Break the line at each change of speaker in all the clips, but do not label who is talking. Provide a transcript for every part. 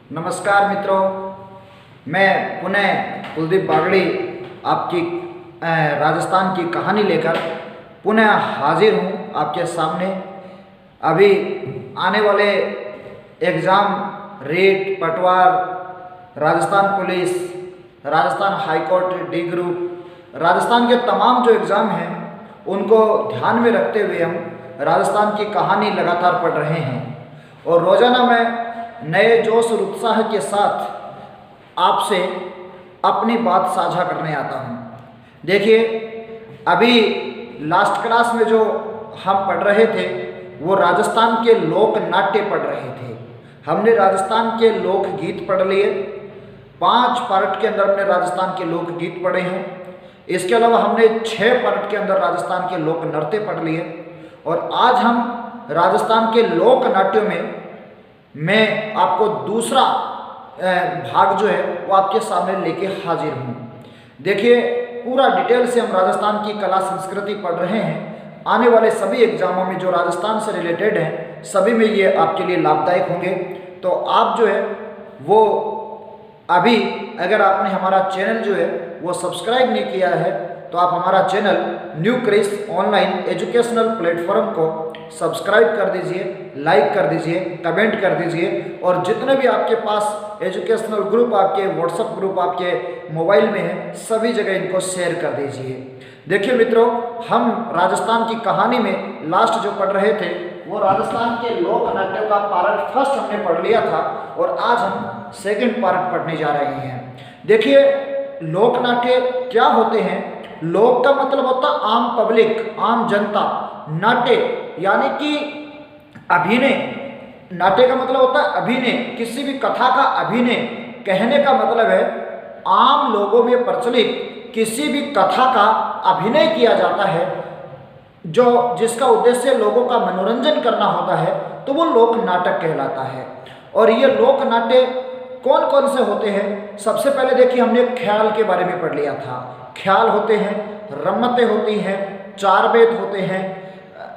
नमस्कार मित्रों, मैं पुनः कुलदीप बागड़ी आपकी राजस्थान की कहानी लेकर पुनः हाजिर हूँ आपके सामने। अभी आने वाले एग्ज़ाम रेट, पटवार, Rajasthan police, Rajasthan high court D group, Rajasthan के तमाम जो एग्ज़ाम हैं उनको ध्यान में रखते हुए हम राजस्थान की कहानी लगातार पढ़ रहे हैं और रोज़ाना मैं नए जोश और उत्साह के साथ आपसे अपनी बात साझा करने आता हूँ। देखिए, अभी लास्ट क्लास में जो हम पढ़ रहे थे वो राजस्थान के लोक नाट्य पढ़ रहे थे। हमने राजस्थान के लोकगीत पढ़ लिए, 5 पार्ट के अंदर हमने राजस्थान के लोकगीत पढ़े हैं। इसके अलावा हमने 6 पार्ट के अंदर राजस्थान के लोक नृत्य पढ़ लिए और आज हम राजस्थान के लोक नाट्यों में मैं आपको दूसरा भाग जो है वो आपके सामने लेके हाजिर हूँ। देखिए, पूरा डिटेल से हम राजस्थान की कला संस्कृति पढ़ रहे हैं। आने वाले सभी एग्जामों में जो राजस्थान से रिलेटेड हैं सभी में ये आपके लिए लाभदायक होंगे। तो आप जो है वो अभी अगर आपने हमारा चैनल जो है वो सब्सक्राइब नहीं किया है तो आप हमारा channel new Chris online educational platform को सब्सक्राइब कर दीजिए, लाइक कर दीजिए, कमेंट कर दीजिए और जितने भी आपके पास एजुकेशनल ग्रुप, आपके व्हाट्सएप ग्रुप आपके मोबाइल में है, सभी जगह इनको शेयर कर दीजिए। देखिए मित्रों, हम राजस्थान की कहानी में लास्ट जो पढ़ रहे थे वो राजस्थान के लोक नाट्यों का पार्ट फर्स्ट हमने पढ़ लिया था और आज हम सेकंड पार्ट पढ़ने जा रहे हैं। देखिए, लोक नाट्य क्या होते हैं? लोक का मतलब होता है आम पब्लिक, आम जनता। नाट्य यानी कि अभिनय, नाट्य का मतलब होता है अभिनय, किसी भी कथा का अभिनय। कहने का मतलब है आम लोगों में प्रचलित किसी भी कथा का अभिनय किया जाता है जो जिसका उद्देश्य लोगों का मनोरंजन करना होता है, तो वो लोक नाटक कहलाता है। और ये लोक नाट्य कौन कौन से होते हैं? सबसे पहले देखिए, हमने ख्याल के बारे में पढ़ लिया था। ख्याल होते हैं, रम्मतें होती हैं, चार वेद होते हैं,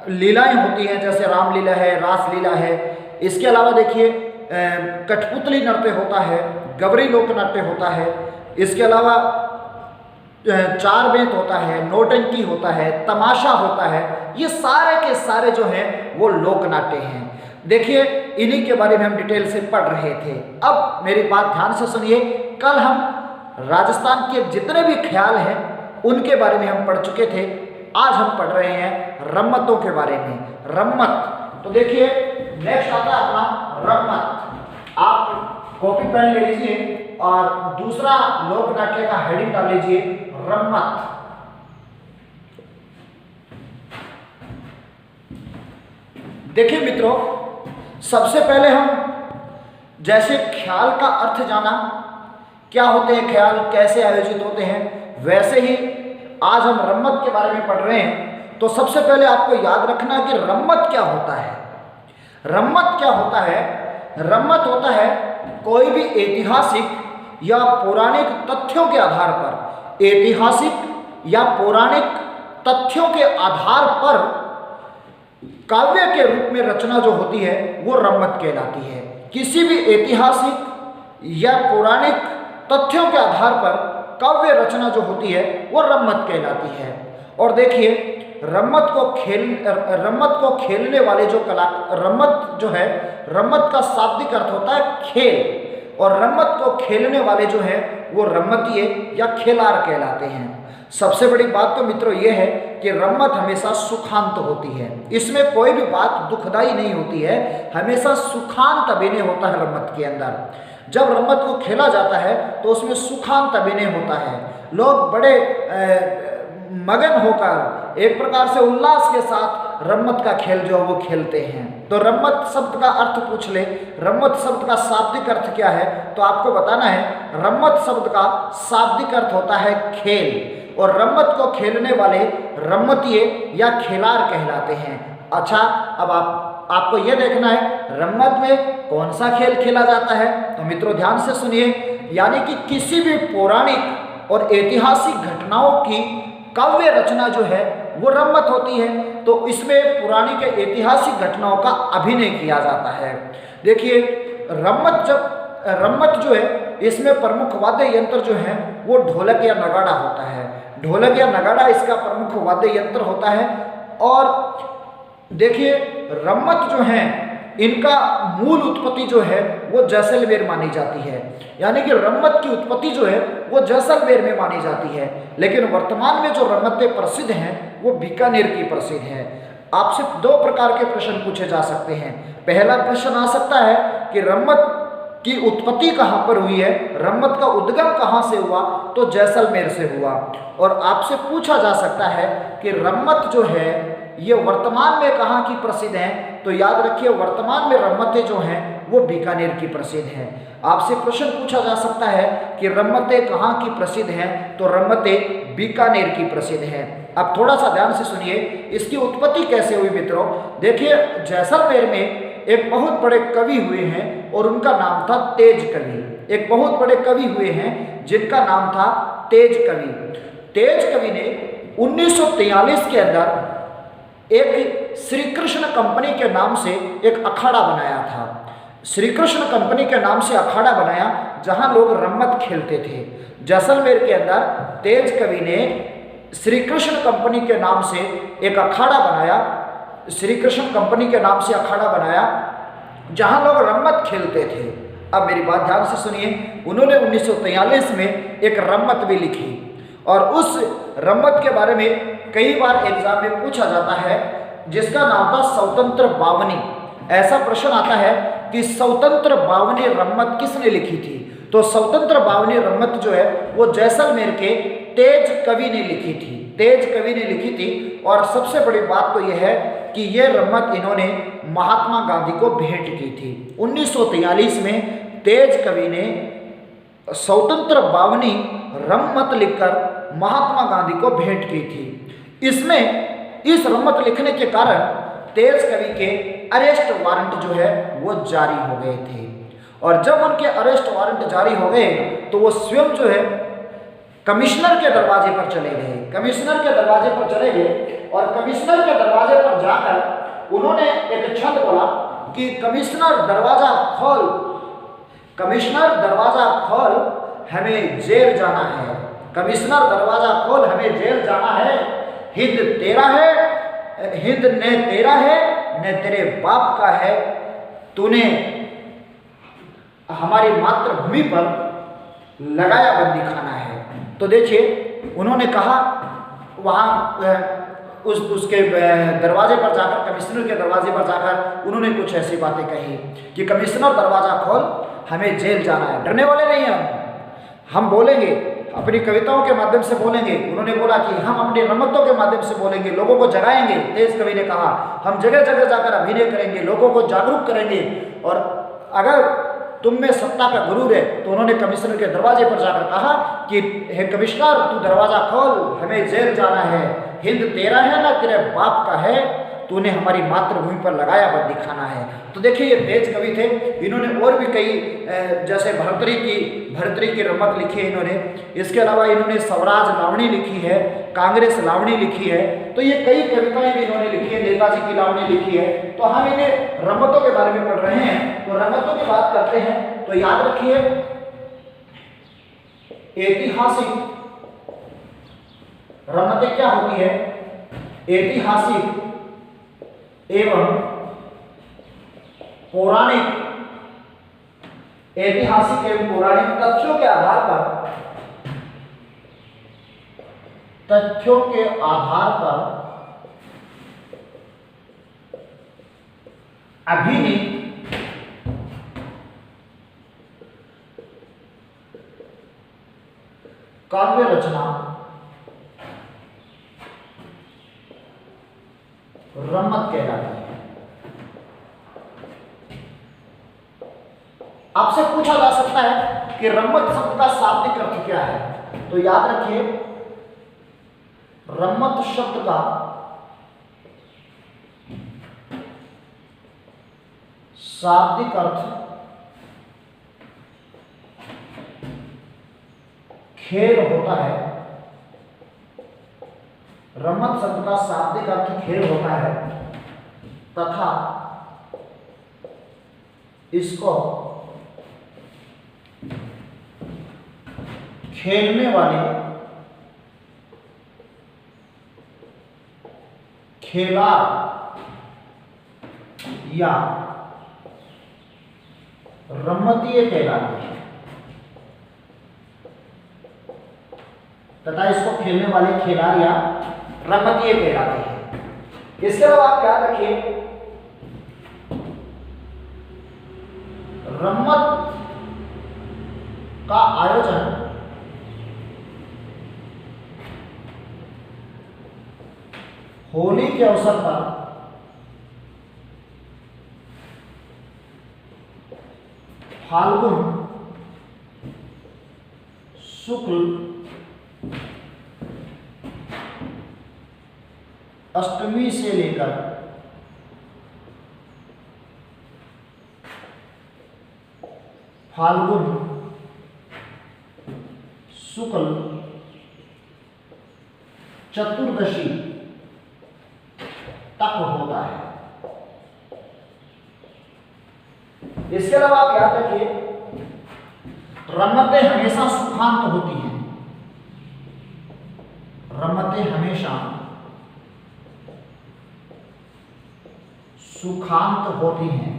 लीलाएं होती हैं जैसे रामलीला है, रासलीला है। इसके अलावा देखिए कठपुतली नृत्य होता है, गवरी लोक नाट्य होता है। इसके अलावा चार वेद होता है, नौटंकी होता है, तमाशा होता है। ये सारे के सारे जो हैं वो लोक नाट्य हैं। देखिए, इन्हीं के बारे में हम डिटेल से पढ़ रहे थे। अब मेरी बात ध्यान से सुनिए। कल हम राजस्थान के जितने भी ख्याल हैं उनके बारे में हम पढ़ चुके थे। आज हम पढ़ रहे हैं रम्मतों के बारे में। रम्मत, तो देखिए नेक्स्ट आता है अपना रम्मत। आप कॉपी पेन ले लीजिए और दूसरा लोक नाट्य का हेडिंग डाल लीजिए, रम्मत। देखिए मित्रों, सबसे पहले हम जैसे ख्याल का अर्थ जाना, क्या होते हैं ख्याल, कैसे आयोजित होते हैं, वैसे ही आज हम रम्मत के बारे में पढ़ रहे हैं। तो सबसे पहले आपको याद रखना है कि रम्मत क्या होता है। रम्मत क्या होता है? रम्मत होता है कोई भी ऐतिहासिक या पौराणिक तथ्यों के आधार पर, ऐतिहासिक या पौराणिक तथ्यों के आधार पर काव्य के रूप में रचना जो होती है वो रम्मत कहलाती है। किसी भी ऐतिहासिक या पौराणिक तथ्यों के आधार पर काव्य रचना जो होती है वो रम्मत कहलाती है। और देखिए, रम्मत को खेलने वाले जो रम्मत जो है, रम्मत का शाब्दिक अर्थ होता है खेल, और रम्मत को खेलने वाले जो है वो रम्मतीय या खेलार कहलाते हैं। सबसे बड़ी बात तो मित्रों ये है कि रम्मत हमेशा सुखांत होती है। इसमें कोई भी बात दुखदाई नहीं होती है, हमेशा सुखांत अभिनय होता है रम्मत के अंदर। जब रम्मत को खेला जाता है तो उसमें सुखांत अभिनय होता है। लोग बड़े मगन होकर एक प्रकार से उल्लास के साथ रम्मत का खेल जो है वो खेलते हैं। तो रम्मत शब्द का अर्थ पूछ ले, रम्मत शब्द का शाब्दिक अर्थ क्या है, तो आपको बताना है रम्मत शब्द का शाब्दिक अर्थ होता है खेल, और रम्मत को खेलने वाले रम्मतीय या खेलार कहलाते हैं। अच्छा, अब आपको यह देखना है रम्मत में कौन सा खेल खेला जाता है। तो मित्रों ध्यान से सुनिए, यानी कि किसी भी पौराणिक और ऐतिहासिक घटनाओं की काव्य रचना जो है वो रम्मत होती है। तो इसमें पौराणिक ऐतिहासिक घटनाओं का अभिनय किया जाता है। देखिए, रम्मत जब रम्मत जो है इसमें प्रमुख वाद्य यंत्र जो है वो ढोलक या नगाड़ा होता है। ढोलक या नगाड़ा इसका प्रमुख वाद्य यंत्र होता है। और देखिए रम्मत जो है इनका मूल उत्पत्ति जो है वो जैसलमेर मानी जाती है, यानी कि रम्मत की उत्पत्ति जो है वो जैसलमेर में मानी जाती है। लेकिन वर्तमान में जो रम्मतें प्रसिद्ध हैं वो बीकानेर की प्रसिद्ध है। आपसे दो प्रकार के प्रश्न पूछे जा सकते हैं। पहला प्रश्न आ सकता है कि रम्मत की उत्पत्ति कहाँ पर हुई है, रम्मत का उद्गम कहाँ से हुआ, तो जैसलमेर से हुआ। और आपसे पूछा जा सकता है कि रम्मत जो है ये वर्तमान में कहाँ की प्रसिद्ध है, तो याद रखिए वर्तमान में रम्मतें जो हैं वो बीकानेर की प्रसिद्ध हैं। आपसे प्रश्न पूछा जा सकता है कि रम्मतें कहाँ की प्रसिद्ध हैं, तो रम्मतें बीकानेर की प्रसिद्ध हैं। अब थोड़ा सा ध्यान से सुनिए इसकी उत्पत्ति कैसे हुई मित्रों। देखिए जैसलमेर में एक बहुत बड़े कवि हुए हैं और उनका नाम था तेज कवि। एक बहुत बड़े कवि हुए हैं जिनका नाम था तेज कवि। तेज कवि ने 1943 के अंदर एक श्री कृष्ण कंपनी के नाम से एक अखाड़ा बनाया था। श्री कृष्ण कंपनी के नाम से अखाड़ा बनाया जहां लोग रम्मत खेलते थे। जैसलमेर के अंदर तेज कवि ने श्री कृष्ण कंपनी के नाम से एक अखाड़ा बनाया, श्री कृष्ण कंपनी के नाम से अखाड़ा बनाया जहां लोग रम्मत खेलते थे। अब मेरी बात ध्यान से सुनिए, उन्होंने 1943 में एक रम्मत भी लिखी और उस रम्मत के बारे में कई बार एग्जाम में पूछा जाता है जिसका नाम था स्वतंत्र बावनी। ऐसा प्रश्न आता है कि स्वतंत्र बावनी रम्मत किसने लिखी थी, तो स्वतंत्र बावनी रम्मत जो है वो जैसलमेर के तेज कवि ने लिखी थी। तेज कवि ने लिखी थी। और सबसे बड़ी बात तो यह है कि ये रम्मत इन्होंने महात्मा गांधी को भेंट की थी। 1943 में तेज कवि ने स्वतंत्र बावनी रम्मत लिखकर महात्मा गांधी को भेंट की थी। इसमें इस रम्मत लिखने के कारण तेज कवि के अरेस्ट वारंट जो है वो जारी हो गए थे। और जब उनके अरेस्ट वारंट जारी हो गए तो वो स्वयं जो है कमिश्नर के दरवाजे पर चले गए। कमिश्नर के दरवाजे पर चले गए और कमिश्नर के दरवाजे पर जाकर उन्होंने एक छंद बोला कि कमिश्नर दरवाजा खोल, कमिश्नर दरवाजा खोल, हमें जेल जाना है। कमिश्नर दरवाजा खोल, हमें जेल जाना है। हिंद तेरा है, हिंद न तेरा है न तेरे बाप का है। तूने हमारी मातृभूमि पर लगाया बंदी खाना है। तो देखिए उन्होंने कहा वहाँ उसके दरवाजे पर जाकर, कमिश्नर के दरवाजे पर जाकर उन्होंने कुछ ऐसी बातें कही कि कमिश्नर दरवाजा खोल, हमें जेल जाना है। डरने वाले नहीं हैं हम बोलेंगे, अपनी कविताओं के माध्यम से बोलेंगे। उन्होंने बोला कि हम अपनी रम्मतों के माध्यम से बोलेंगे, लोगों को जगाएंगे। तेज कवि ने कहा हम जगह जगह जाकर अभिनय करेंगे, लोगों को जागरूक करेंगे। और अगर तुम में सत्ता का गुरूर है, तो उन्होंने कमिश्नर के दरवाजे पर जाकर कहा कि हे कमिश्नर तू दरवाजा खोल, हमें जेल जाना है। हिंद तेरा है ना तेरे बाप का है, तूने हमारी मातृभूमि पर लगाया बंदी खाना है। तो देखिए ये तेज कवि थे। इन्होंने और भी कई जैसे भर्तरी की रम्मत लिखी है इन्होंने। इसके अलावा इन्होंने स्वराज लावणी लिखी है, कांग्रेस लावणी लिखी है। तो ये कई कविताएं भी इन्होंने लिखी है, नेताजी की लावणी लिखी है। तो हम इन्हें रम्मतों के बारे में पढ़ रहे हैं, तो रम्मतों की बात करते हैं। तो याद रखिए ऐतिहासिक रम्मतें क्या होती है, ऐतिहासिक एवं पौराणिक, ऐतिहासिक एवं पौराणिक तथ्यों के आधार पर अभिनीत काव्य रचना रम्मत कहलाती है। आपसे पूछा जा सकता है कि रम्मत शब्द का शाब्दिक अर्थ क्या है, तो याद रखिए रम्मत शब्द का शाब्दिक अर्थ खेल होता है। रम्मत शब्द का शाब्दिक अर्थ खेल होता है तथा इसको खेलने वाले खिलाड़ या रमतीय कहलाते हैं तथा इसको खेलने वाले खिलाड़ या रमतीय कहलाते हैं। इसके अलावा आप याद रखिए, रमत का आयोजन होली के अवसर पर फाल्गुन शुक्ल अष्टमी से लेकर फाल्गुन शुक्ल चतुर्दशी तक होता है। इसके अलावा आप याद रखिए, रमतें हमेशा सुखांत होती हैं। रमतें हमेशा सुखांत होती हैं।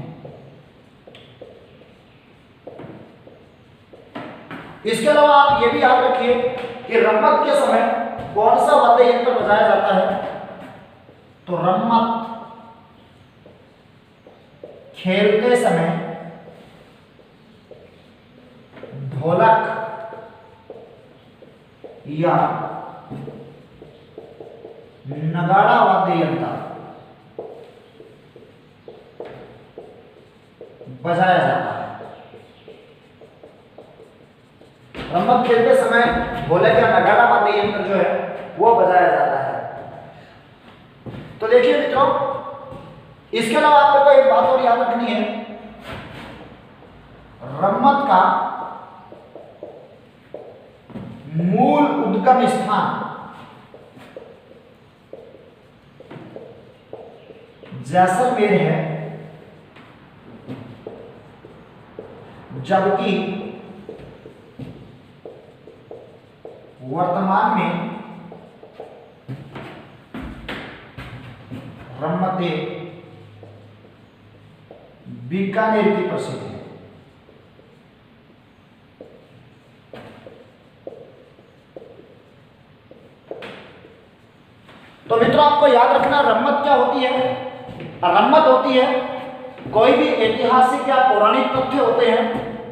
इसके अलावा आप ये भी याद रखिए कि रमत के समय कौन सा वाद्य यंत्र बजाया जाता है। तो रमत खेलते समय ढोलक या नगाड़ा वाद्य यंत्र बजाया जाता है। रमत खेलते समय ढोलक या नगाड़ा वाद्य यंत्र जो है वो बजाया जाता है। तो देखिए मित्रों, इसके अलावा आपको एक बात और याद रखनी है, रमत का मूल उद्गम स्थान जैसलमेर है, जबकि वर्तमान में रमतें बीकानेर की प्रसिद्ध है। तो मित्रों, आपको याद रखना, रमत क्या होती है। रमत होती है कोई भी ऐतिहासिक या पौराणिक तथ्य होते हैं,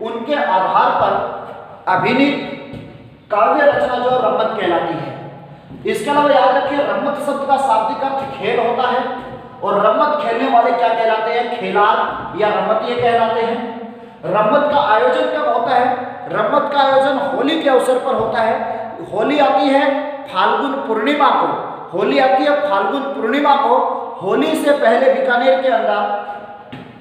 उनके आधार पर अभिनीत काव्य रचना जो रमत कहलाती है। इसके अलावा याद रखिए, रमत शब्द का शाब्दिक अर्थ खेल होता है और रमत खेलने वाले क्या कहलाते हैं, खिलाड़ या रमतीय कहलाते हैं। रमत का आयोजन कब होता है। रमत का आयोजन होली के अवसर पर होता है। होली आती है फाल्गुन पूर्णिमा को। होली आती है फाल्गुन पूर्णिमा को। होली से पहले बीकानेर के अंदर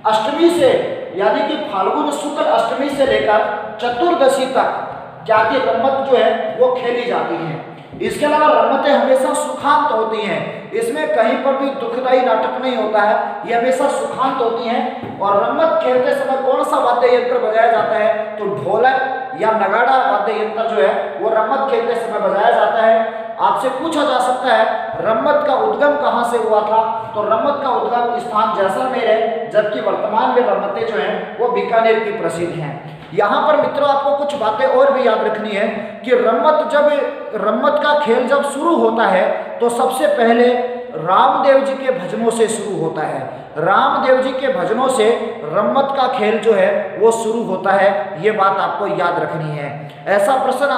अष्टमी से, यानी कि फाल्गुन शुक्ल अष्टमी से लेकर चतुर्दशी तक क्या की रमत जो है वो खेली जाती है। इसके अलावा रमतें हमेशा सुखांत होती हैं। इसमें कहीं पर भी दुखदायी नाटक नहीं होता है, ये हमेशा सुखांत होती हैं। और रमत खेलते समय कौन सा वाद्य यंत्र बजाया जाता है, तो ढोलक या नगाड़ा वाद्य यंत्र जो है वो रमत खेलते समय बजाया जाता है। आपसे पूछा जा सकता है रमत का उद्गम कहाँ से हुआ था, तो रमत का उद्गम स्थान जैसलमेर है, जबकि वर्तमान में रमतें जो हैं वो बीकानेर की प्रसिद्ध हैं। यहाँ पर मित्रों आपको कुछ बातें और भी याद रखनी है कि रमत का खेल जब शुरू होता है तो सबसे पहले रामदेव जी के भजनों से शुरू होता है। रामदेव जी के भजनों से रमत का खेल जो है वो शुरू होता है, ये बात आपको याद रखनी है। ऐसा प्रश्न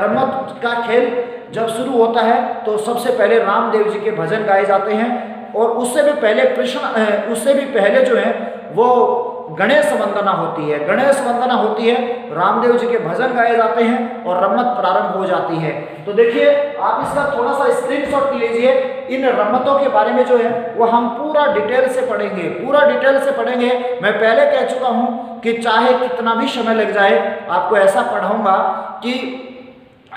रमत का खेल जब शुरू होता है तो सबसे पहले रामदेव जी के भजन गाए जाते हैं, और उससे भी पहले जो है वो गणेश वंदना होती है। गणेश वंदना होती है, रामदेव जी के भजन गाए जाते हैं और रमत प्रारंभ हो जाती है। तो देखिए, आप इसका थोड़ा सा स्क्रीनशॉट लीजिए। इन रमतों के बारे में जो है वो हम पूरा डिटेल से पढ़ेंगे, मैं पहले कह चुका हूं कि चाहे कितना भी समय लग जाए, आपको ऐसा पढ़ाऊंगा कि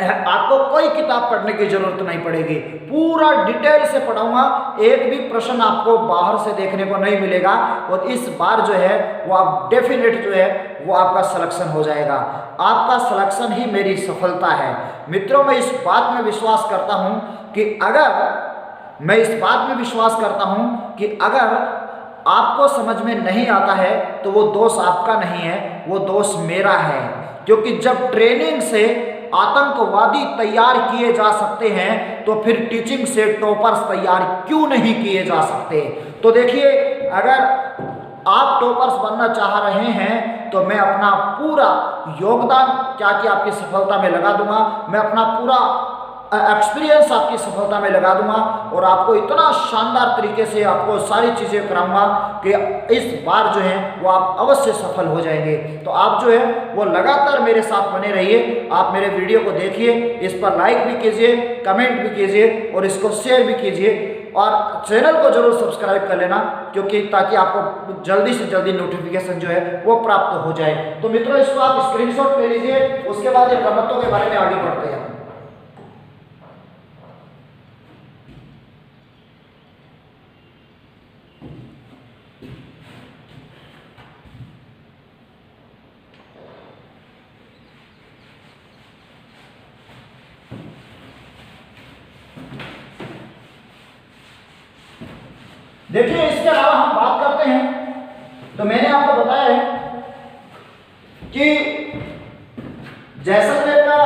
आपको कोई किताब पढ़ने की जरूरत नहीं पड़ेगी, पूरा डिटेल से पढ़ाऊंगा, एक भी प्रश्न आपको बाहर से देखने को नहीं मिलेगा। और इस बार जो है वो आप डेफिनेट जो है वो आपका सिलेक्शन हो जाएगा। आपका सिलेक्शन ही मेरी सफलता है मित्रों। मैं इस बात में विश्वास करता हूं कि अगर आपको समझ में नहीं आता है तो वो दोष आपका नहीं है, वो दोष मेरा है। क्योंकि जब ट्रेनिंग से आतंकवादी तैयार किए जा सकते हैं तो फिर टीचिंग से टॉपर्स तैयार क्यों नहीं किए जा सकते। तो देखिए, अगर आप टॉपर्स बनना चाह रहे हैं तो मैं अपना पूरा योगदान क्या कि आपकी सफलता में लगा दूंगा, मैं अपना पूरा एक्सपीरियंस आपकी सफलता में लगा दूंगा और आपको इतना शानदार तरीके से आपको सारी चीज़ें कराऊंगा कि इस बार जो है वो आप अवश्य सफल हो जाएंगे। तो आप जो है वो लगातार मेरे साथ बने रहिए, आप मेरे वीडियो को देखिए, इस पर लाइक भी कीजिए, कमेंट भी कीजिए और इसको शेयर भी कीजिए और चैनल को जरूर सब्सक्राइब कर लेना, क्योंकि ताकि आपको जल्दी से जल्दी नोटिफिकेशन जो है वो प्राप्त हो जाए। तो मित्रों, इसको आप स्क्रीनशॉट ले लीजिए, उसके बाद ये रमतों के बारे में आगे बढ़ते हैं। देखिए, इसके अलावा हम बात करते हैं तो मैंने आपको बताया है कि जैसलमेर का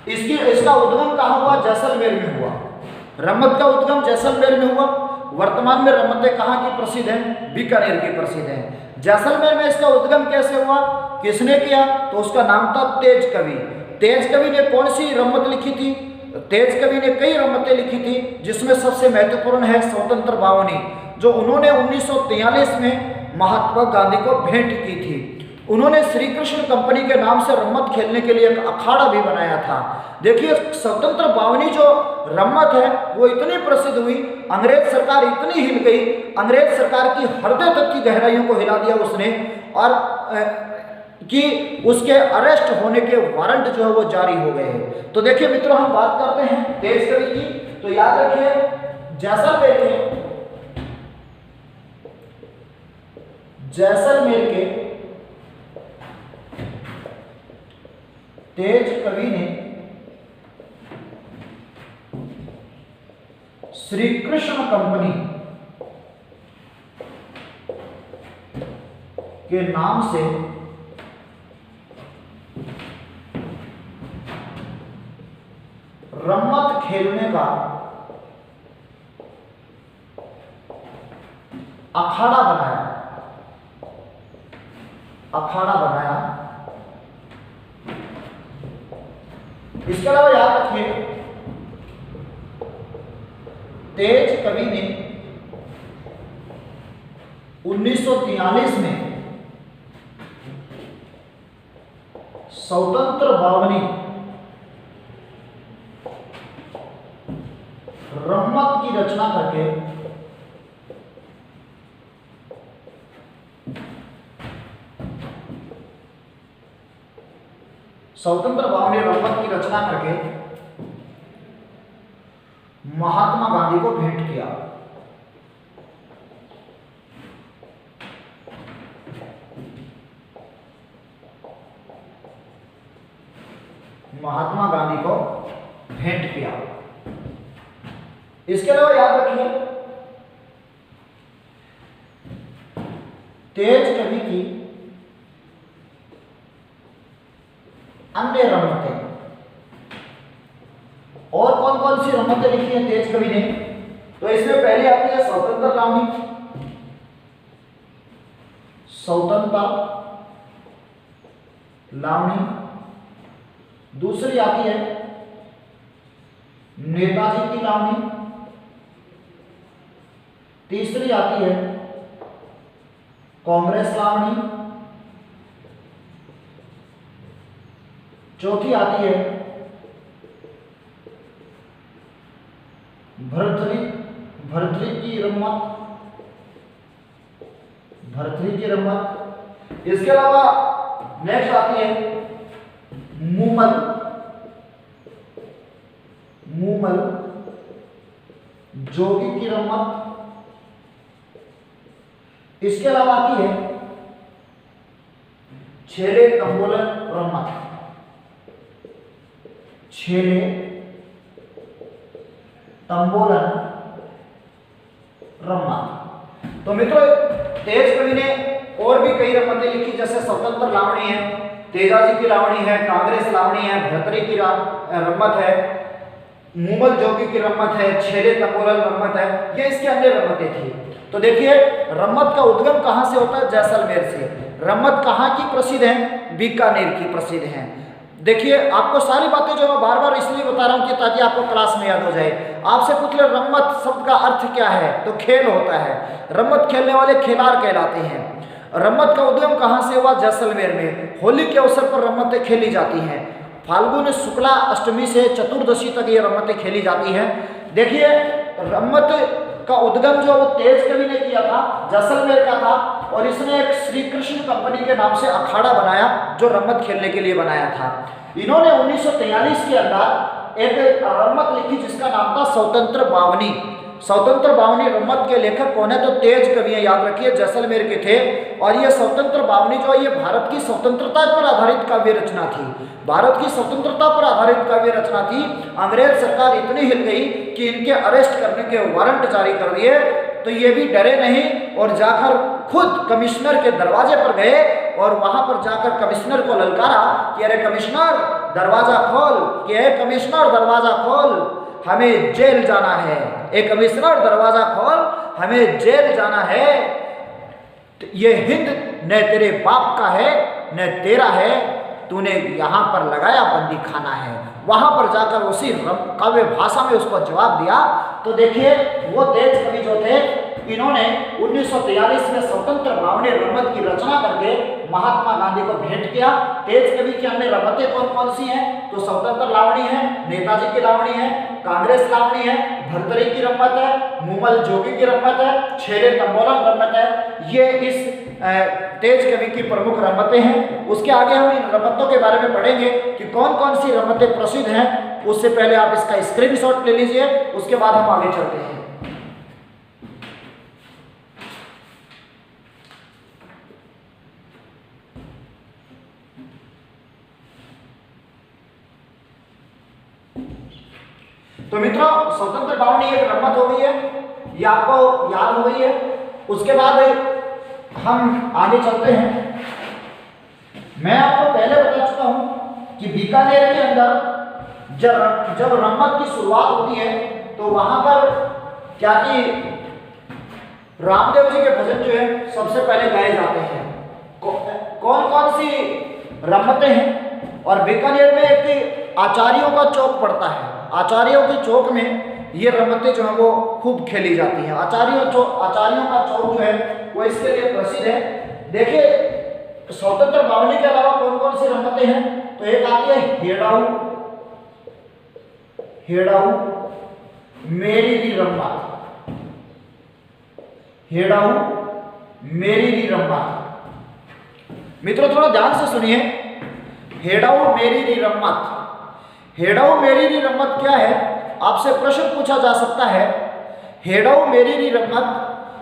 इसका उद्गम कहाँ हुआ? जैसलमेर में हुआ। रम्मत का उद्गम जैसलमेर में हुआ। वर्तमान में रम्मतें कहाँ की प्रसिद्ध हैं? बीकानेर की प्रसिद्ध हैं। जैसलमेर में इसका उद्गम कैसे हुआ, किसने किया? तो उसका नाम था तेज कवि। तेज कवि ने कौन सी रम्मत लिखी थी? तेज कवि ने कई रम्मतें लिखी थी, जिसमें सबसे महत्वपूर्ण है स्वतंत्र बावनी, जो उन्होंने 1943 में महात्मा गांधी को भेंट की थी। उन्होंने श्री कृष्ण कंपनी के नाम से रम्मत खेलने के लिए एक अखाड़ा भी बनाया था। देखिए, स्वतंत्र बावनी जो रम्मत है वो इतनी प्रसिद्ध हुई, अंग्रेज सरकार इतनी हिल गई, अंग्रेज सरकार की हृदय तक की गहराइयों को हिला दिया उसने, और कि उसके अरेस्ट होने के वारंट जो है वो जारी हो गए हैं। तो देखिए मित्रों, हम बात करते हैं तेज कवि की, तो याद रखिए जैसलमेर के तेज कवि ने श्री कृष्ण कंपनी के नाम से रम्मत खेलने का अखाड़ा बनाया। इसके अलावा याद रखिए, तेज कवि ने 1943 में स्वतंत्र बावनी रम्मत की रचना करके महात्मा गांधी को भेंट किया। महात्मा गांधी को भेंट किया। इसके अलावा याद रखिए, तेज कवि की अन्य रम्मतें, और कौन कौन सी रम्मतें लिखी हैं तेज कवि ने? तो इसमें पहली आती है स्वतंत्र लावनी, दूसरी आती है नेताजी की लावनी, तीसरी आती है कांग्रेस लावनी, चौथी आती है भर्तृ की रम्मत। इसके अलावा नेक्स्ट आती है मूमल मूमल जोगी की रम्मत। इसके अलावा आती है छेले तंबोलन रम्मत। छेले तंबोलन रम्मत। तो मित्रों, तेज कवि ने और भी कई रम्मतें लिखी, जैसे स्वतंत्र लावणी है, तेजाजी की लावणी है, कांग्रेस लावणी है, भर्तरी की रम्मत है, मूमल जोगी की रम्मत है, छेले तंबोलन रम्मत है। ये इसके अंदर रम्मतें थी। तो देखिए, रम्मत का उद्गम कहां से होता है? जैसलमेर से। रम्मत कहां की प्रसिद्ध है? बीकानेर की प्रसिद्ध है। देखिए, आपको सारी बातें जो मैं बार बार इसलिए बता रहा हूं कि ताकि आपको क्लास में याद हो जाए। आपसे पूछ ले रम्मत शब्द का अर्थ क्या है, तो खेल होता है। रम्मत खेलने वाले खिलाड़ कहलाते हैं। रम्मत का उद्गम कहां से हुआ? जैसलमेर में। होली के अवसर पर रम्मतें खेली जाती हैं। फाल्गुन शुक्ला अष्टमी से चतुर्दशी तक ये रम्मतें खेली जाती हैं। देखिए, रम्मत का उद्गम जो वो तेज कवि ने किया था, जैसलमेर का था, और इसने एक श्री कृष्ण कंपनी के नाम से अखाड़ा बनाया जो रम्मत खेलने के लिए बनाया था। इन्होंने 1943 के अंदर एक रम्मत लिखी जिसका नाम था स्वतंत्र बावनी। स्वतंत्र बावनी रम्मत के लेखक कौन है? तो तेज कवि हैं, याद रखिए, जैसलमेर के थे। और ये स्वतंत्र बावनी जो है ये भारत की स्वतंत्रता पर आधारित काव्य रचना थी। भारत की स्वतंत्रता पर आधारित काव्य रचना थी। अंग्रेज सरकार इतनी हिल गई कि इनके अरेस्ट करने के वारंट जारी कर दिए। तो ये भी डरे नहीं और जाकर खुद कमिश्नर के दरवाजे पर गए और वहां पर जाकर कमिश्नर को ललकारा कि अरे कमिश्नर दरवाजा खोल, कि अरे कमिश्नर दरवाजा खोल, हमें जेल जाना है। एक कमिश्नर दरवाजा खोल, हमें जेल जाना है। ये हिंद न तेरे बाप का है न तेरा है, तूने यहां पर लगाया बंदी खाना है। वहां पर जाकर उसी काव्य भाषा में उसको जवाब दिया। तो देखिए, वो तेज कवि जो थे, इन्होंने 1943 में स्वतंत्र बावनी रम्मत की रचना करके महात्मा गांधी को भेंट किया। तेज कवि की अन्य रम्मतें कौन कौन सी हैं? तो स्वतंत्र लावणी है, नेताजी की लावणी है, कांग्रेस लावणी है, भर्तरी की रम्मत है, मूमल जोगी की रम्मत है, छेले तंबोलन रम्मत है। ये इस तेज कवि की प्रमुख रम्मतें हैं। उसके आगे हम इन रम्मतों के बारे में पढ़ेंगे कि कौन कौन सी रम्मतें प्रसिद्ध हैं। उससे पहले आप इसका स्क्रीनशॉट ले लीजिए, उसके बाद हम आगे चलते हैं। तो मित्रों, स्वतंत्र बावनी एक रम्मत हो गई है, ये आपको याद हो गई है। उसके बाद हम आगे चलते हैं। मैं आपको पहले बता चुका हूं कि बीकानेर के अंदर जब रम्मत की शुरुआत होती है तो वहां पर क्या कि रामदेव जी के भजन जो है सबसे पहले गाए जाते हैं। कौन कौन सी रम्मतें हैं? और बीकानेर में एक आचार्यों का चौक पड़ता है। आचार्यों के चौक में ये रम्मतें जो है वो खूब खेली जाती हैं। आचार्यों का चौक जो है वो इसके लिए प्रसिद्ध है। देखिए, स्वतंत्र बावनी के अलावा कौन कौन सी रम्मतें हैं? तो एक आती है हेड़ाऊ मेरी री रम्मत। हेड़ाऊ मेरी री रम्मत। मित्रों, थोड़ा ध्यान से सुनिए। हेड़ाऊ मेरी री रम्मत। हेड़ाऊ मेरी री रम्मत क्या है? आपसे प्रश्न पूछा जा सकता है। हेड़ाऊ मेरी री रम्मत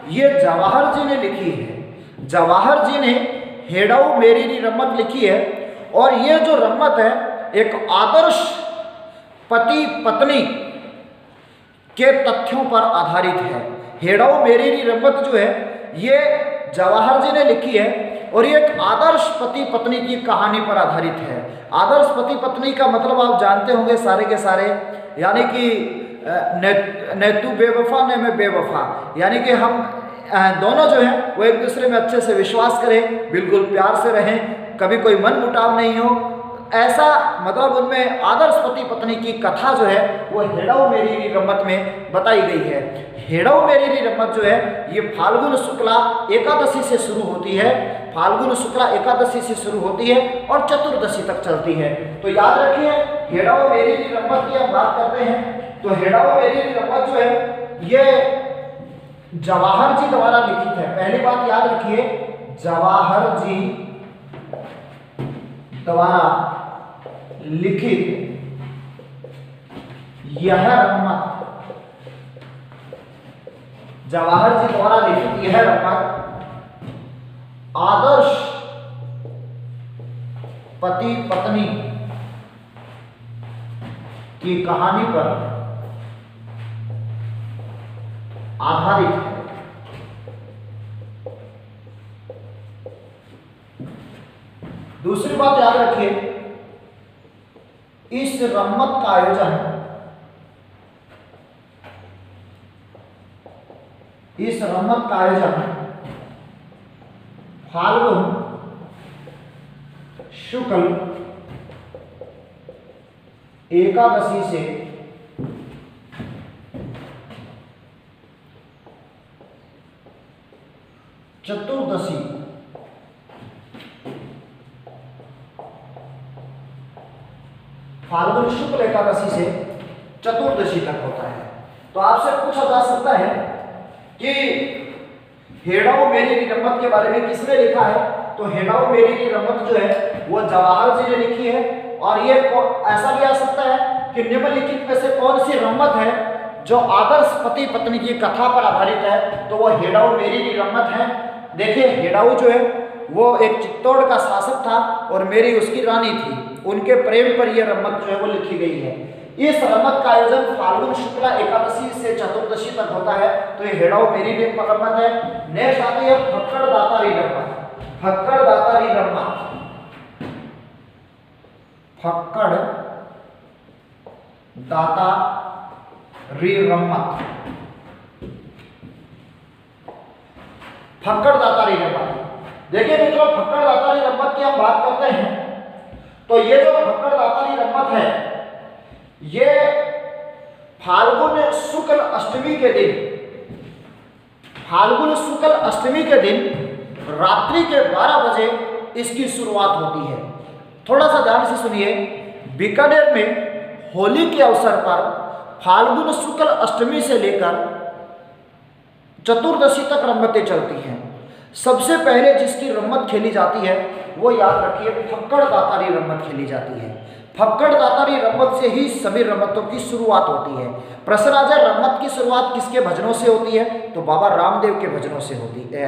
ये जवाहर जी ने लिखी है। जवाहर जी ने हेड़ाऊ मेरी री रम्मत लिखी है। और ये जो रम्मत है एक आदर्श पति पत्नी के तथ्यों पर आधारित है। हेड़ाऊ मेरी री रम्मत जो है ये जवाहर जी ने लिखी है और ये एक आदर्श पति पत्नी की कहानी पर आधारित है। आदर्श पति पत्नी का मतलब आप जानते होंगे सारे के सारे, यानी कि न तू बेवफा न मैं बेवफा, यानी कि हम दोनों जो हैं वो एक दूसरे में अच्छे से विश्वास करें, बिल्कुल प्यार से रहें, कभी कोई मन मुटाव नहीं हो। ऐसा मतलब उनमें आदर्श पति पत्नी की कथा जो है वो हेड़ाऊ मेरी री रम्मत में बताई गई है। हेड़ाऊ मेरी री रम्मत जो है ये फाल्गुन शुक्ला एकादशी से शुरू होती है। फाल्गुन शुक्ला एकादशी से शुरू होती है और चतुर्दशी तक चलती है। तो याद रखिए, हेड़ाऊ मेरी री रम्मत की हम बात करते हैं तो हेड़ाऊ मेरी री रम्मत जो है ये जवाहर जी द्वारा लिखित है। पहली बात याद रखिए, जवाहर जी द्वारा लिखित यह रम्मत, जवाहर जी द्वारा लिखित यह रम्मत आदर्श पति पत्नी की कहानी पर आधारित है। दूसरी बात याद रखिए, इस रम्मत का आयोजन फाल्गुन शुक्ल एकादशी से चतुर्दशी फाल्गुन शुक्ल एकादशी से चतुर्दशी तक होता है। तो आपसे पूछा जा सकता है कि हेड़ाऊ मेरी रम्मत के बारे में किसने लिखा है? तो हेड़ाऊ मेरी रम्मत जो है वो जवाहर जी ने लिखी है। और ये ऐसा भी आ सकता है कि निम्नलिखित में से कौन सी रम्मत है जो आदर्श पति पत्नी की कथा पर आधारित है? तो वो हेड़ाऊ मेरी रम्मत है। देखिए, हेड़ाऊ जो है वो एक चित्तौड़ का शासक था और मेरी उसकी रानी थी। उनके प्रेम पर यह रम्मत जो है वो लिखी गई है। इस रम्मत का आयोजन फाल्गुन शुक्ला एकादशी से चतुर्दशी तक होता है। तो ये हेड़ाऊ मेरी रम्मत है। नेक्स्ट आती है फक्कड़ दातारी रम्मत। फक्कड़ दातारी रम्मत, फक्कड़ दातारी रम्मत, फक्कड़ दातारी रम्मत। देखिए मित्रों, फक्कड़ दातारी रम्मत की हम बात करते हैं तो ये जो फक्कड़ दातारी रम्मत है ये फाल्गुन शुक्ल अष्टमी के दिन, फाल्गुन शुक्ल अष्टमी के दिन रात्रि के 12 बजे इसकी शुरुआत होती है। थोड़ा सा ध्यान से सुनिए, बीकानेर में होली के अवसर पर फाल्गुन शुक्ल अष्टमी से लेकर चतुर्दशी तक रम्मतें चलती हैं। सबसे पहले जिसकी रम्मत खेली जाती है वो याद रखिए फक्कड़ दातारी रम्मत खेली जाती है। फक्कड़ दातारी रम्मत से ही सभी रम्मतों की शुरुआत होती है। प्रश्न आ जाए रम्मत की शुरुआत किसके भजनों से होती है? तो बाबा रामदेव के भजनों से होती है।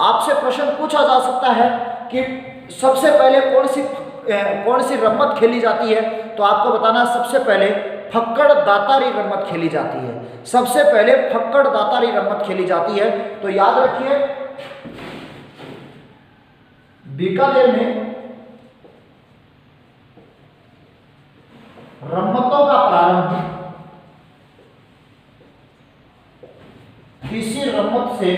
आपसे प्रश्न पूछा जा सकता है कि सबसे पहले कौन सी रम्मत खेली जाती है? तो आपको बताना सबसे पहले फक्कड़ दातारी रम्मत खेली जाती है। सबसे पहले फक्कड़ दातारी रम्मत खेली जाती है। तो याद रखिए, बीकानेर में रम्मतों का प्रारंभ किसी रम्मत से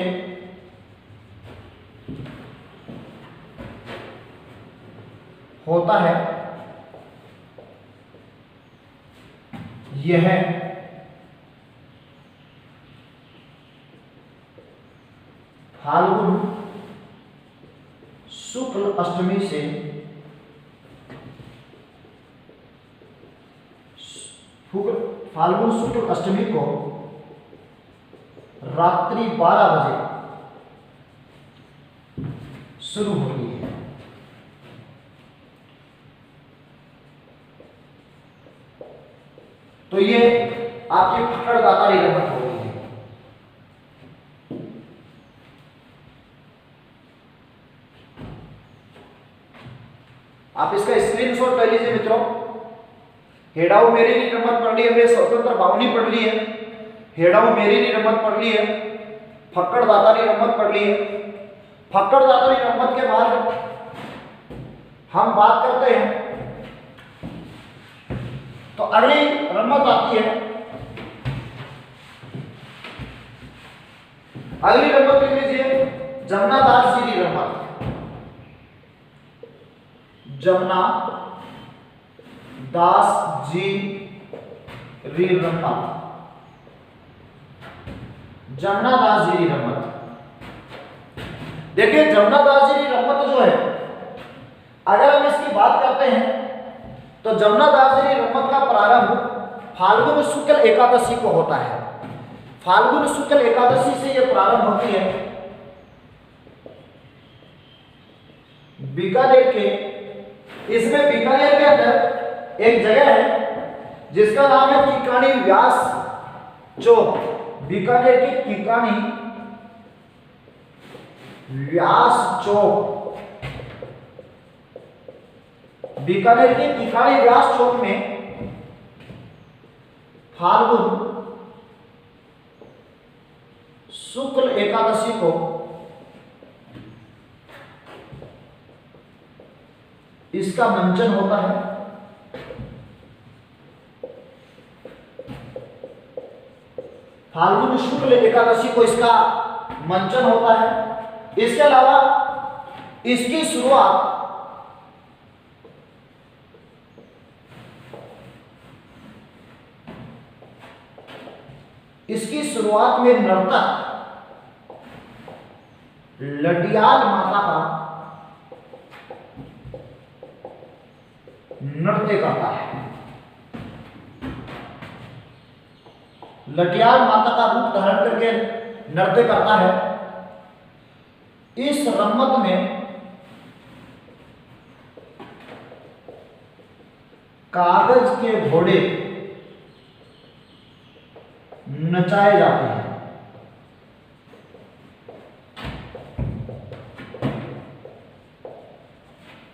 होता है। यह फाल्गुन शुक्ल अष्टमी से फाल्गुन शुक्ल अष्टमी को रात्रि 12 बजे शुरू होती है। तो ये आपकी फक्कड़ दातारी रम्मत हो गई है। आप इसका स्क्रीनशॉट ले लीजिए मित्रों। हेड़ाऊ मेरी रम्मत पढ़ ली है, हमने स्वतंत्र बावनी पढ़ ली है, हेड़ाऊ मेरी रम्मत पढ़ ली है, फक्कड़ दातारी रम्मत पढ़ ली है। फक्कड़ दातारी रम्मत के बाद हम बात करते हैं तो अगली रम्मत आती है। अगली रम्मत लिख लीजिए जमुना दास जी की रम्मत। जमुना दास जी री रम्मत, जमुना दास जी री रम्मत। देखिए जमुना दास जी री रम्मत जो है, अगर हम इसकी बात करते हैं तो जमुना दास जी री रम्मत का प्रारंभ फाल्गुन शुक्ल एकादशी को होता है। फाल्गुन शुक्ल एकादशी से यह प्रारंभ होती है। बीकानेर के, इसमें बीकानेर के अंदर एक जगह है जिसका नाम है किकानी व्यास चौक। बीकानेर की किकानी व्यास चौक, बीकानेर के किकानी व्यास चौक में फाल्गुन शुक्ल एकादशी को इसका मंचन होता है। फाल्गुन शुक्ल एकादशी को इसका मंचन होता है। इसके अलावा इसकी शुरुआत में नर्तक लटियाल माता का नृत्य करता है। लटियाल माता का रूप धारण करके नृत्य करता है। इस रम्मत में कागज के घोड़े नचाए जाते हैं।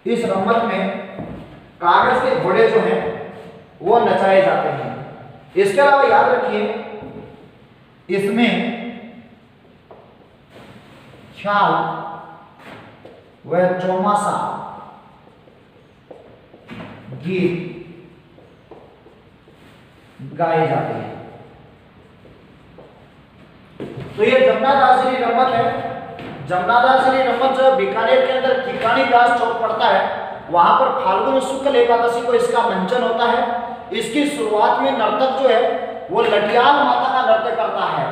इस रम्मत में कागज के घोड़े जो हैं वो नचाए जाते हैं। इसके अलावा याद रखिए इसमें ख्याल व चौमासा गीत गाए जाते हैं। तो ये जमुनादासरी रम्मत है। जमुनादासरी रम्मत जो बीकानेर के अंदर किकानी व्यास चौक पड़ता है, वहां पर फाल्गुन शुक्ल एकादशी को इसका मंचन होता है। इसकी शुरुआत में नर्तक जो है वो लटियाल माता का नृत्य करता है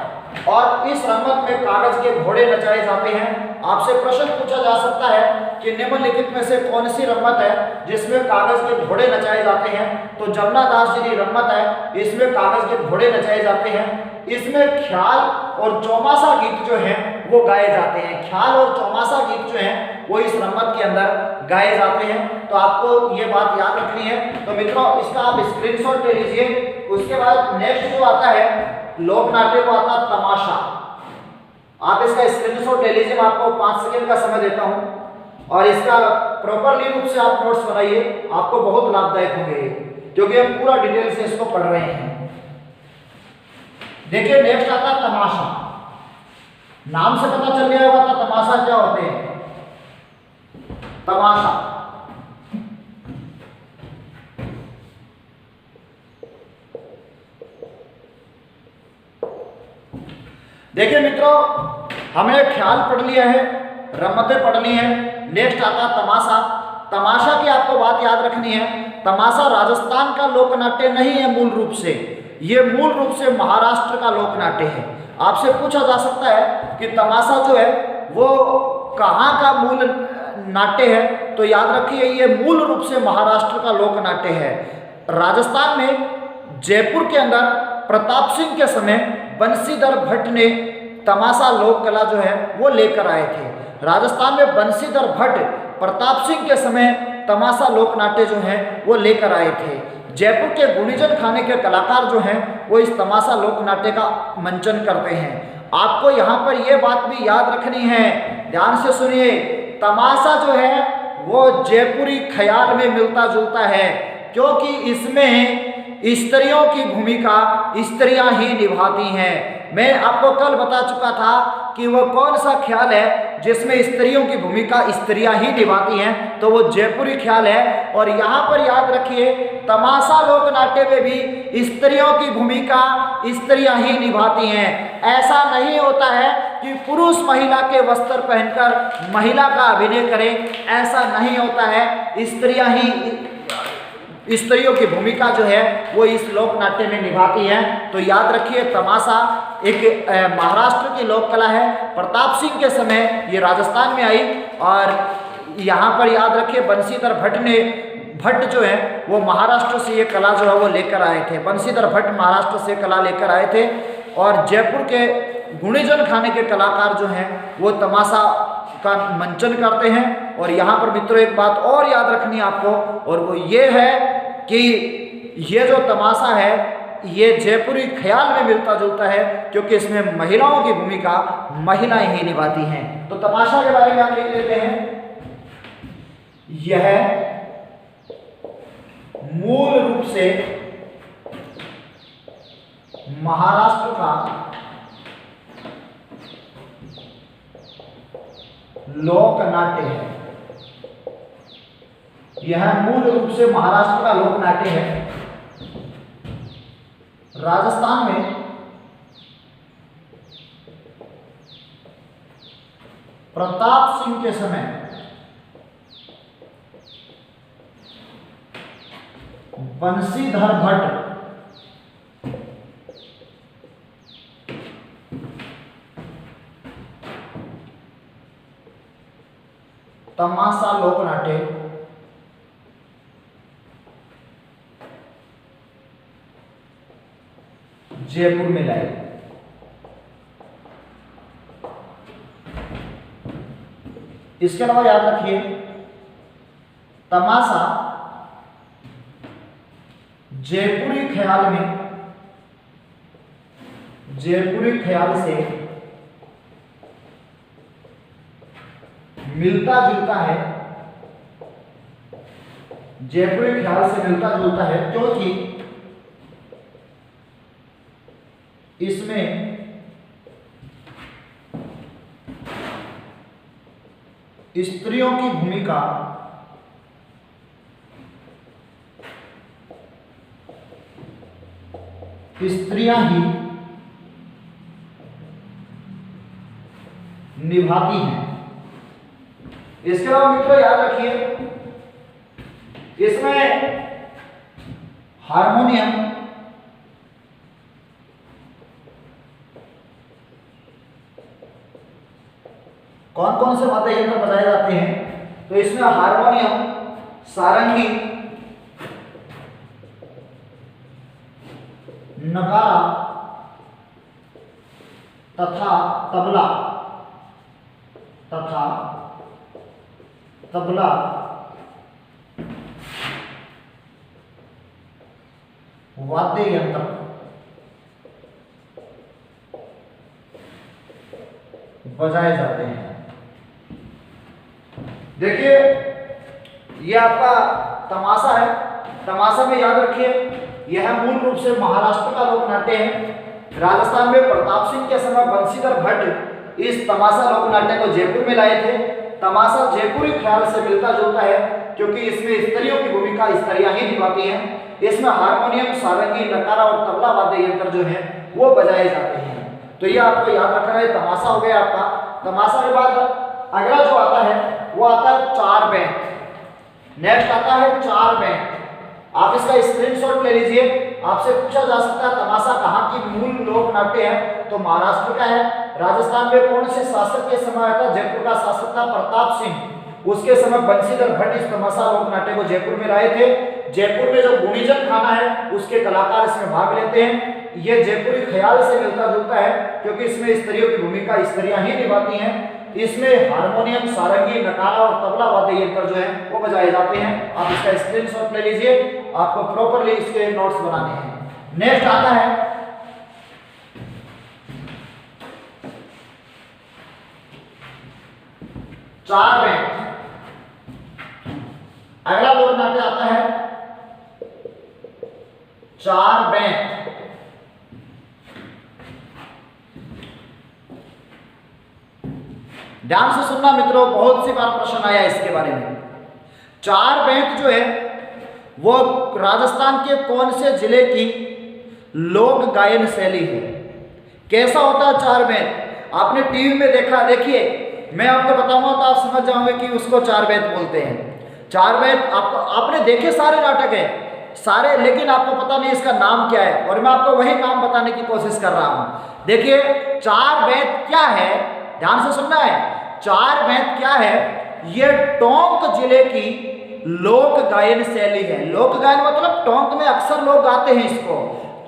और इस रम्मत में कागज के घोड़े नचाए जाते हैं। आपसे प्रश्न पूछा जा सकता है कि निम्नलिखित में से कौन सी रम्मत है जिसमें कागज के घोड़े नचाए जाते हैं? तो जमुनादासरी रम्मत है, इसमें कागज के घोड़े नचाए जाते हैं। इसमें ख्याल और चौमासा गीत जो हैं वो गाए जाते हैं। ख्याल और चौमासा गीत जो हैं वो इस रम्मत के अंदर गाए जाते हैं। तो आपको ये बात याद रखनी है। तो मित्रों इसका आप स्क्रीनशॉट ले लीजिए। उसके बाद नेक्स्ट जो आता है लोक नाट्य को आता है तमाशा। आप इसका स्क्रीनशॉट ले लीजिए। मैं आपको 5 सेकंड का समय देता हूं और इसका प्रॉपरली रूप से आप नोट्स बनाइए। आपको बहुत लाभदायक होंगे क्योंकि हम पूरा डिटेल से इसको पढ़ रहे हैं। देखिए नेक्स्ट आता है तमाशा। नाम से पता चल गया होगा था तमाशा क्या होते हैं। तमाशा देखिए मित्रों हमने ख्याल पढ़ लिया है, रम्मतें पढ़ ली हैं। नेक्स्ट आता है तमाशा। तमाशा की आपको बात याद रखनी है। तमाशा राजस्थान का लोकनाट्य नहीं है मूल रूप से, ये मूल रूप से महाराष्ट्र का लोकनाट्य है। आपसे पूछा जा सकता है कि तमाशा जो है वो कहाँ का मूल नाट्य है? तो याद रखिए ये मूल रूप से महाराष्ट्र का लोकनाट्य है। राजस्थान में जयपुर के अंदर प्रताप सिंह के समय बंशीधर भट्ट ने तमाशा लोक कला जो है वो लेकर आए थे। राजस्थान में बंशीधर भट्ट प्रताप सिंह के समय तमाशा लोकनाट्य जो है वो लेकर आए थे। जयपुर के गुणीजन खाने के कलाकार जो हैं वो इस तमाशा लोकनाट्य का मंचन करते हैं। आपको यहाँ पर ये बात भी याद रखनी है, ध्यान से सुनिए। तमाशा जो है वो जयपुरी ख्याल में मिलता जुलता है क्योंकि इसमें स्त्रियों की भूमिका स्त्रियां ही निभाती हैं। मैं आपको कल बता चुका था कि वो कौन सा ख्याल है जिसमें स्त्रियों की भूमिका स्त्रियां ही निभाती हैं, तो वो जयपुरी ख्याल है। और यहाँ पर याद रखिए तमाशा लोकनाट्य में भी स्त्रियों की भूमिका स्त्रियां ही निभाती हैं। ऐसा नहीं होता है कि पुरुष महिला के वस्त्र पहनकर महिला का अभिनय करें, ऐसा नहीं होता है। स्त्रियां ही स्त्रियों की भूमिका जो है वो इस लोकनाट्य में निभाती है। तो याद रखिए तमाशा एक महाराष्ट्र की लोक कला है। प्रताप सिंह के समय ये राजस्थान में आई और यहाँ पर याद रखिए बंशीधर भट्ट जो है वो महाराष्ट्र से ये कला जो है वो लेकर आए थे। बंशीधर भट्ट महाराष्ट्र से कला लेकर आए थे और जयपुर के गुणीजन खाने के कलाकार जो हैं वो तमाशा का मंचन करते हैं। और यहाँ पर मित्रों एक बात और याद रखनी है आपको, और वो ये है कि ये जो तमाशा है ये जयपुरी ख्याल में मिलता जुलता है, क्योंकि इसमें महिलाओं की भूमिका महिलाएं ही निभाती हैं। तो तमाशा के बारे में हम लिख लेते हैं, यह मूल रूप से महाराष्ट्र का लोक नाट्य है। यह मूल रूप से महाराष्ट्र का लोक नाट्य है। राजस्थान में प्रताप सिंह के समय बंशीधर भट्ट तमाशा लोक नाट्य जयपुर में लाए। इसके अलावा याद रखिए, तमाशा जयपुरी ख्याल से मिलता जुलता है। जयपुरी ख्याल से मिलता जुलता है क्योंकि इसमें स्त्रियों की भूमिका स्त्रियां ही निभाती हैं। इसके अलावा मित्रों याद रखिए, इसमें हारमोनियम, कौन कौन से वाद्य यंत्र बजाए जाते हैं, तो इसमें हारमोनियम, सारंगी, नगारा तथा तबला वाद्य यंत्र बजाए जाते हैं। देखिए ये आपका तमाशा है। तमाशा में याद रखिए, यह मूल रूप से महाराष्ट्र का लोक नाट्य है। राजस्थान में प्रताप सिंह के समय बंशीधर भट्ट इस तमाशा लोक नाट्य को जयपुर में लाए थे। तमाशा जयपुरी ख्याल से मिलता जुलता है क्योंकि इसमें स्त्रियों की भूमिका स्त्रियां ही निभाती हैं। इसमें हारमोनियम, सारंगी, नगारा और तबला वाद्य यंत्र जो है वो बजाए जाते हैं। तो ये आपको याद रखना है। तमाशा हो गया आपका। तमाशा के बाद अगला जो आता है वो आता है चार बैंड। नेक्स्ट आता है चार बैंड। आप इसका स्क्रीनशॉट ले लीजिए। आपसे पूछा जा सकता है तमाशा कहाँ की मूल लोक नाट्य है, तो महाराष्ट्र का है। राजस्थान में कौन से शासक के समय आया था? जयपुर का शासक था प्रताप सिंह। उसके समय बंशीधर भट्ट इस तमाशा लोक नाट्य को जयपुर में लाए थे। जयपुर में जो गुणीजन खाना है उसके कलाकार इसमें भाग लेते हैं। ये जयपुरी ख्याल से मिलता जुलता है क्योंकि इसमें स्त्रियों की भूमिका स्त्रियां ही निभाती हैं। इसमें हारमोनियम, सारंगी, नगारा और तबला वाद्य यंत्र जो है वो बजाए जाते हैं। आप इसका स्क्रीनशॉट ले लीजिए, आपको प्रॉपरली इसके नोट्स बनाने हैं। नेक्स्ट आता है चार बैंड। अगला लोक नाट्य आता है चार बैंड। ध्यान से सुनना मित्रों, बहुत सी बार प्रश्न आया इसके बारे में। चार बैंड जो है वो राजस्थान के कौन से जिले की लोक गायन शैली है? कैसा होता है चार बैंड? आपने टीवी में देखा, देखिए मैं आपको बताऊंगा तो आप समझ जाओगे कि उसको चार बैंड बोलते हैं। चार बैंड आपने देखे सारे नाटक है सारे, लेकिन आपको पता नहीं इसका नाम क्या है, और मैं आपको वही नाम बताने की कोशिश कर रहा हूं। देखिए चार बैंड क्या है, ध्यान से सुनना है। चार बैंड क्या है? ये टोंक जिले की लोक गायन शैली है। लोक गायन मतलब टोंक में अक्सर लोग गाते हैं इसको।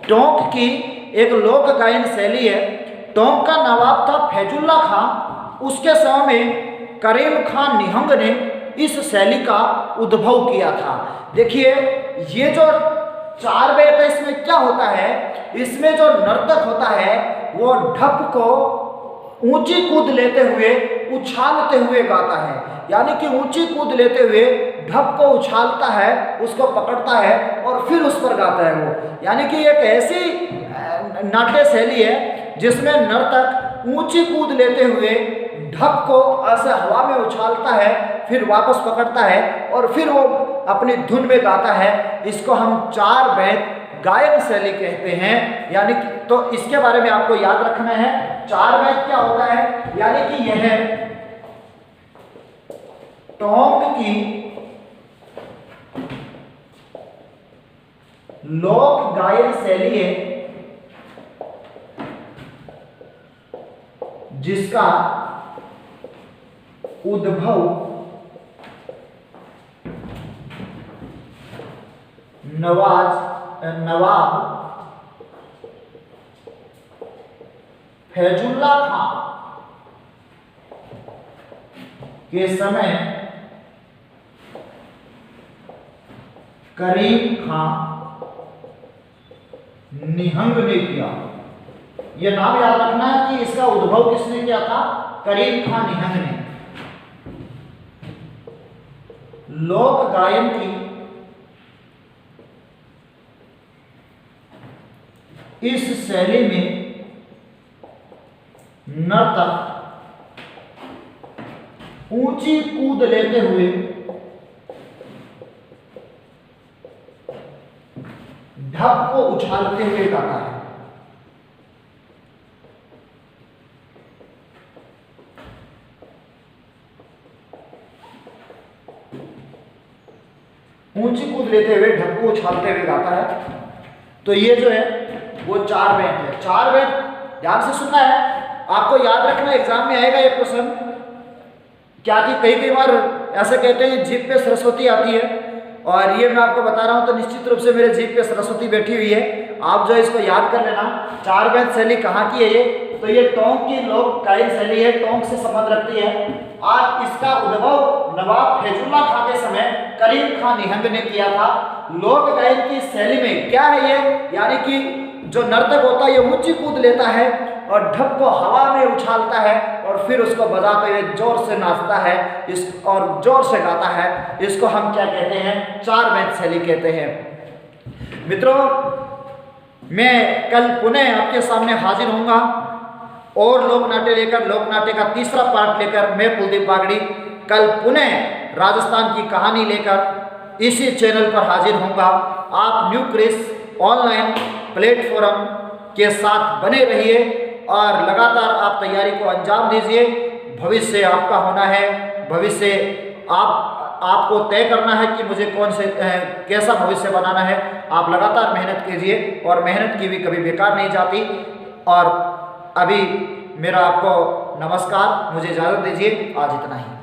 टोंक की एक लोक गायन शैली है। टोंक का नवाब था फैजुल्ला खां। उसके समय में करीम खान निहंग ने इस शैली का उद्भव किया था। देखिए ये जो चार बेत इसमें क्या होता है, इसमें जो नर्तक होता है वो ढप को ऊंची कूद लेते हुए उछालते हुए गाता है, यानी कि ऊंची कूद लेते हुए ढप को उछालता है, उसको पकड़ता है और फिर उस पर गाता है वो। यानी कि एक ऐसी नाट्य शैली है जिसमें नर्तक ऊंची कूद लेते हुए ढप को ऐसे हवा में उछालता है, फिर वापस पकड़ता है और फिर वो अपनी धुन में गाता है। इसको हम चार बेत गायन शैली कहते हैं। यानी कि तो इसके बारे में आपको याद रखना है, चार बेत क्या होता है, यानी कि यह टोंक की लोक गायन शैली है जिसका उद्भव नवाब फैजुल्ला खां के समय करीम खां निहंग ने किया। यह नाम याद रखना है कि इसका उद्भव किसने किया था, करीम खां निहंग ने। लोक गायन की इस शैली में नर्तक ऊंची कूद लेते हुए ढप को उछालते हुए गाता है। ऊंची कूद लेते हुए ढप को उछालते हुए गाता है। तो ये जो है वो चार बेत है। चार बेत ध्यान से सुनना है, आपको याद रखना, एग्जाम में आएगा ये प्रश्न। क्या कि कई बार ऐसे कहते हैं जीभ पे सरस्वती आती है, और ये मैं आपको बता रहा हूं तो निश्चित रूप से मेरे जीभ पे सरस्वती बैठी हुई है। आप जो इसको याद कर लेना। चार बेत शैली कहाँ की है ये, तो ये टोंक की लोक गायन शैली है, टोंक से संबंध रखती है। आज इसका उद्भव नवाब फैजुल्ला खां के समय करीम खां निहंग ने किया था। लोक गायन की शैली में क्या है ये, यानी कि जो नर्तक होता है ये ऊंची कूद लेता है और ढप को हवा में उछालता है और फिर उसको बजाते हुए जोर से नाचता है इस और जोर से गाता है। इसको हम क्या कहते हैं, चार बेत शैली कहते हैं। मित्रों, मैं कल पुनः आपके सामने हाजिर होऊंगा और लोक नाट्य लेकर, लोक नाट्य का तीसरा पार्ट लेकर मैं कुलदीप बागड़ी कल पुनः राजस्थान की कहानी लेकर इसी चैनल पर हाजिर होऊंगा। आप न्यू क्रिस ऑनलाइन प्लेटफॉर्म के साथ बने रहिए और लगातार आप तैयारी को अंजाम दीजिए। भविष्य आपका होना है, भविष्य आपको तय करना है कि मुझे कौन से कैसा भविष्य बनाना है। आप लगातार मेहनत कीजिए और मेहनत की भी कभी बेकार नहीं जाती। और अभी मेरा आपको नमस्कार, मुझे इजाज़त दीजिए। आज इतना ही।